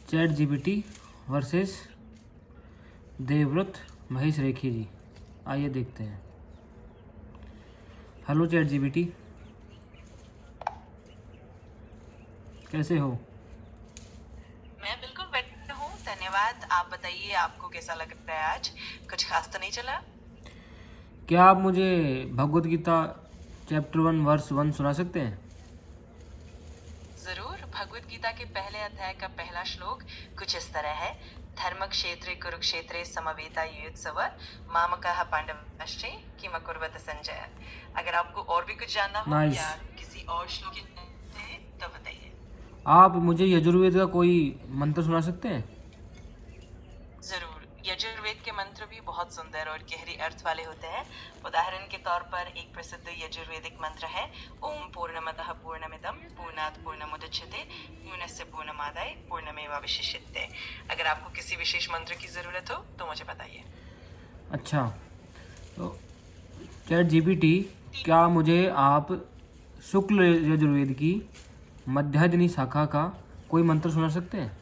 Chat GPT versus Devvrat Mahesh Rekhi ji. आइए देखते हैं। हेलो चैट जीपीटी, कैसे हो? मैं बिल्कुल बेटर हूँ, धन्यवाद। आप बताइए, आपको कैसा लग रहा है आज? कुछ खास तो नहीं चला? क्या आप मुझे भगवत गीता चैप्टर 1 वर्स 1 सुना सकते हैं? जरूर। भगवत गीता के पहले अध्याय का पहला श्लोक कुछ इस तरह है। धर्म क्षेत्रे कुरुक्षेत्रे समवेता युयुत्सव मामकाः पांडवश्चे किम अकुर्वत संजय। अगर आपको और भी कुछ जानना हो नाइस। या किसी और श्लोक की तो बताइए। आप मुझे यजुर्वेद का कोई मंत्र सुना सकते हैं? जरूर। यजुर्वेद के मंत्र भी बहुत सुंदर और गहरे अर्थ वाले होते हैं। उदाहरण के तौर पर एक प्रसिद्ध यजुर्वेदिक मंत्र है, ओम पूर्णमदः पूर्णमिदं पूर्णात् पूर्णमुदच्यते पूर्णस्य पूर्णमादाय पूर्णमेवावशिष्यते। अगर आपको किसी विशेष मंत्र की जरूरत हो तो मुझे बताइए। अच्छा, तो चैट जीपीटी, क्या मुझे आप शुक्ल यजुर्वेद की मध्याह्निनी शाखा का कोई मंत्र सुना सकते हैं?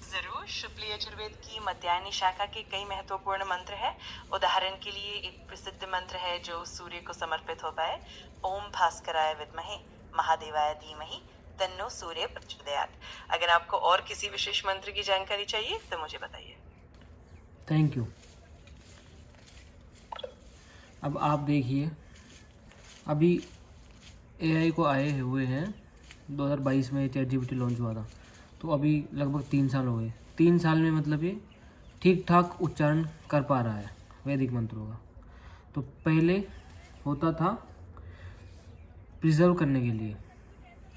जरूर। शुक्ल यजुर्वेद की मध्याह्नी शाखा के कई महत्वपूर्ण मंत्र हैं। उदाहरण के लिए एक प्रसिद्ध मंत्र है जो सूर्य को समर्पित होता है, ओम भास्कराय विद्महे महादेवाय धीमहि तन्नो सूर्य प्रचोदयात्। अगर आपको और किसी विशेष मंत्र की जानकारी चाहिए तो मुझे बताइए। Thank you. अब आप देखिए, अभी एआई को आए हुए हैं 2022 में चैट जीपीटी लॉन्च हुआ था, तो अभी लगभग 3 साल हो गए। 3 साल में मतलब ये ठीक ठाक उच्चारण कर पा रहा है वैदिक मंत्रों का। तो पहले होता था प्रिजर्व करने के लिए,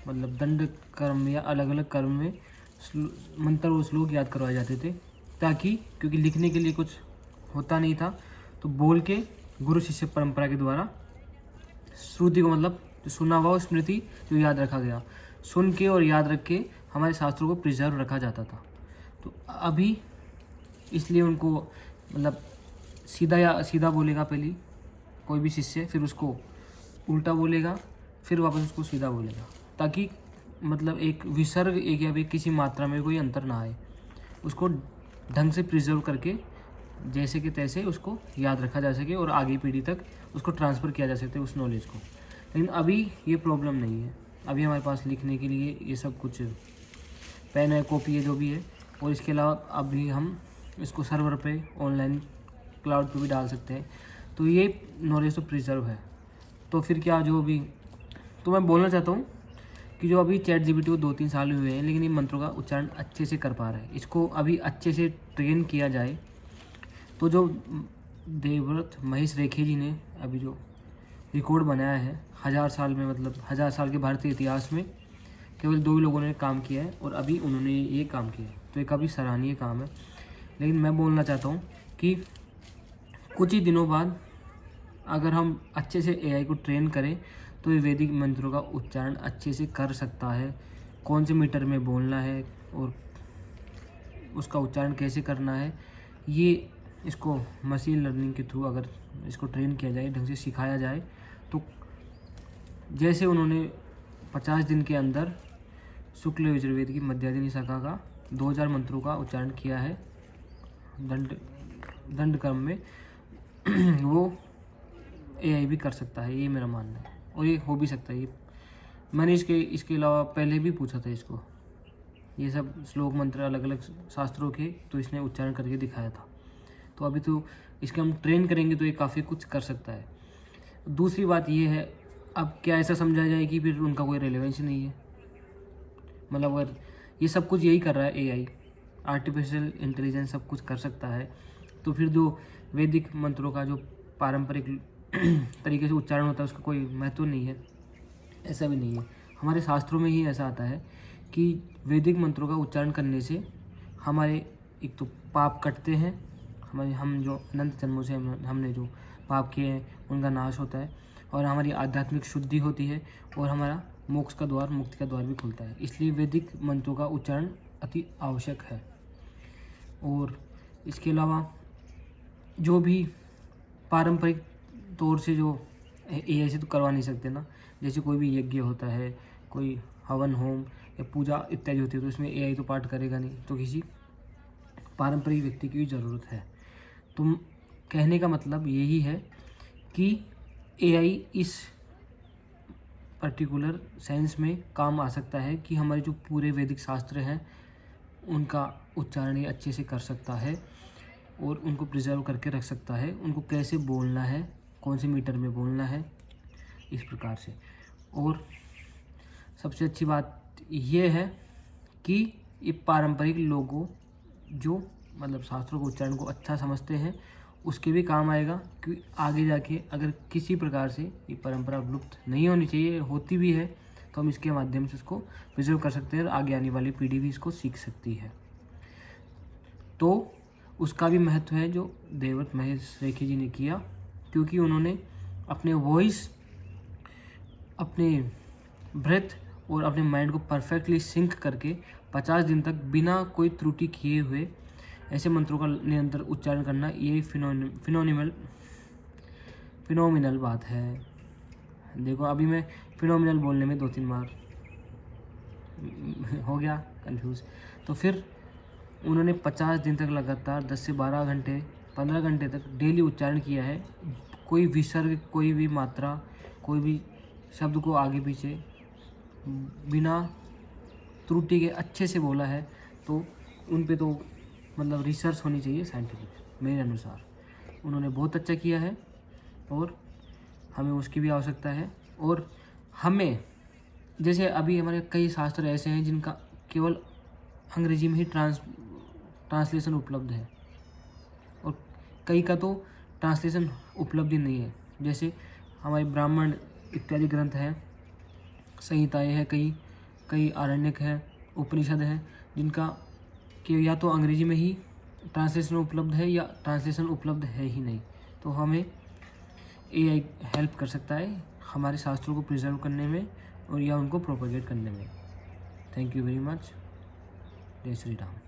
मतलब दंड कर्म या अलग अलग कर्म में मंत्र और श्लोक याद करवाए जाते थे, ताकि क्योंकि लिखने के लिए कुछ होता नहीं था, तो बोल के गुरु शिष्य परंपरा के द्वारा श्रुति को, मतलब सुना हुआ स्मृति जो याद रखा गया, सुन के और याद रख के हमारे शास्त्रों को प्रिजर्व रखा जाता था। तो अभी इसलिए उनको, मतलब सीधा या सीधा बोलेगा पहले कोई भी शिष्य, फिर उसको उल्टा बोलेगा, फिर वापस उसको सीधा बोलेगा, ताकि मतलब एक विसर्ग एक या भी किसी मात्रा में कोई अंतर ना आए, उसको ढंग से प्रिजर्व करके जैसे कि तैसे उसको याद रखा जा सके और आगे पीढ़ी तक उसको ट्रांसफ़र किया जा सकते उस नॉलेज को। लेकिन अभी ये प्रॉब्लम नहीं है। अभी हमारे पास लिखने के लिए ये सब कुछ पेन है, कॉपी है, जो भी है, और इसके अलावा अभी हम इसको सर्वर पे ऑनलाइन क्लाउड पे भी डाल सकते हैं। तो ये नॉलेज तो प्रिजर्व है। तो फिर क्या, जो भी तो मैं बोलना चाहता हूँ कि जो अभी चैट जीपीटी को 2-3 साल हुए हैं, लेकिन ये मंत्रों का उच्चारण अच्छे से कर पा रहा है। इसको अभी अच्छे से ट्रेन किया जाए तो जो देवव्रत महेश रेखी जी ने अभी जो रिकॉर्ड बनाया है 1000 साल में, मतलब 1000 साल के भारतीय इतिहास में केवल 2 ही लोगों ने काम किया है, और अभी उन्होंने ये काम किया है, तो ये काफ़ी सराहनीय काम है। लेकिन मैं बोलना चाहता हूँ कि कुछ ही दिनों बाद अगर हम अच्छे से एआई को ट्रेन करें तो ये वैदिक मंत्रों का उच्चारण अच्छे से कर सकता है। कौन से मीटर में बोलना है और उसका उच्चारण कैसे करना है, ये इसको मशीन लर्निंग के थ्रू अगर इसको ट्रेन किया जाए, ढंग से सिखाया जाए, तो जैसे उन्होंने 50 दिन के अंदर शुक्ल यजुर्वेद की मध्याह्निनी शाखा का 2000 मंत्रों का उच्चारण किया है दंड क्रम में, वो एआई भी कर सकता है, ये मेरा मानना है। और ये हो भी सकता है। ये मैंने इसके अलावा पहले भी पूछा था इसको, ये सब श्लोक मंत्र अलग अलग शास्त्रों के, तो इसने उच्चारण करके दिखाया था। तो अभी तो इसके हम ट्रेन करेंगे तो ये काफ़ी कुछ कर सकता है। दूसरी बात ये है, अब क्या ऐसा समझा जाए कि फिर उनका कोई रेलेवेंस नहीं है? मतलब अगर ये सब कुछ यही कर रहा है, एआई आर्टिफिशियल इंटेलिजेंस सब कुछ कर सकता है, तो फिर जो वैदिक मंत्रों का जो पारंपरिक तरीके से उच्चारण होता है उसका कोई महत्व नहीं है? ऐसा भी नहीं है। हमारे शास्त्रों में ही ऐसा आता है कि वैदिक मंत्रों का उच्चारण करने से हमारे एक तो पाप कटते हैं, हमारे हम जो अनंत जन्मों से हमने जो पाप किए हैं उनका नाश होता है, और हमारी आध्यात्मिक शुद्धि होती है, और हमारा मोक्ष का द्वार, मुक्ति का द्वार भी खुलता है। इसलिए वैदिक मंत्रों का उच्चारण अति आवश्यक है। और इसके अलावा जो भी पारंपरिक तौर से जो एआई से तो करवा नहीं सकते ना, जैसे कोई भी यज्ञ होता है, कोई हवन होम या पूजा इत्यादि होती है, तो इसमें एआई तो पार्ट करेगा नहीं, तो किसी पारंपरिक व्यक्ति की भी ज़रूरत है। तो कहने का मतलब यही है कि एआई इस पर्टिकुलर सेंस में काम आ सकता है कि हमारे जो पूरे वैदिक शास्त्र हैं उनका उच्चारण ये अच्छे से कर सकता है और उनको प्रिजर्व करके रख सकता है, उनको कैसे बोलना है, कौन से मीटर में बोलना है, इस प्रकार से। और सबसे अच्छी बात ये है कि ये पारंपरिक लोगों जो मतलब शास्त्रों को उच्चारण को अच्छा समझते हैं उसके भी काम आएगा, क्योंकि आगे जाके अगर किसी प्रकार से ये परंपरा विलुप्त नहीं होनी चाहिए, होती भी है तो हम इसके माध्यम से उसको प्रिजर्व कर सकते हैं और आगे आने वाली पीढ़ी भी इसको सीख सकती है। तो उसका भी महत्व है जो देवव्रत महेश रेखी जी ने किया, क्योंकि उन्होंने अपने वॉइस, अपने ब्रेथ और अपने माइंड को परफेक्टली सिंक करके 50 दिन तक बिना कोई त्रुटि किए हुए ऐसे मंत्रों का निरंतर उच्चारण करना, ये फिनोमिनल बात है। देखो अभी मैं फिनोमिनल बोलने में 2-3 बार हो गया कंफ्यूज। तो फिर उन्होंने 50 दिन तक लगातार 10 से 12 घंटे 15 घंटे तक डेली उच्चारण किया है। कोई विसर्ग, कोई भी मात्रा, कोई भी शब्द को आगे पीछे बिना त्रुटि के अच्छे से बोला है। तो उन पे तो मतलब रिसर्च होनी चाहिए साइंटिफिक, मेरे अनुसार उन्होंने बहुत अच्छा किया है और हमें उसकी भी आवश्यकता है। और हमें जैसे अभी हमारे कई शास्त्र ऐसे हैं जिनका केवल अंग्रेजी में ही ट्रांसलेशन उपलब्ध है और कई का तो ट्रांसलेशन उपलब्ध ही नहीं है। जैसे हमारे ब्राह्मण इत्यादि ग्रंथ हैं, संहिताएँ हैं, कई आरण्यक हैं, उपनिषद हैं, जिनका कि या तो अंग्रेजी में ही ट्रांसलेशन उपलब्ध है या ट्रांसलेशन उपलब्ध है ही नहीं। तो हमें एआई हेल्प कर सकता है हमारे शास्त्रों को प्रिजर्व करने में और या उनको प्रोपेगेट करने में। Thank you very much. जय श्री राम।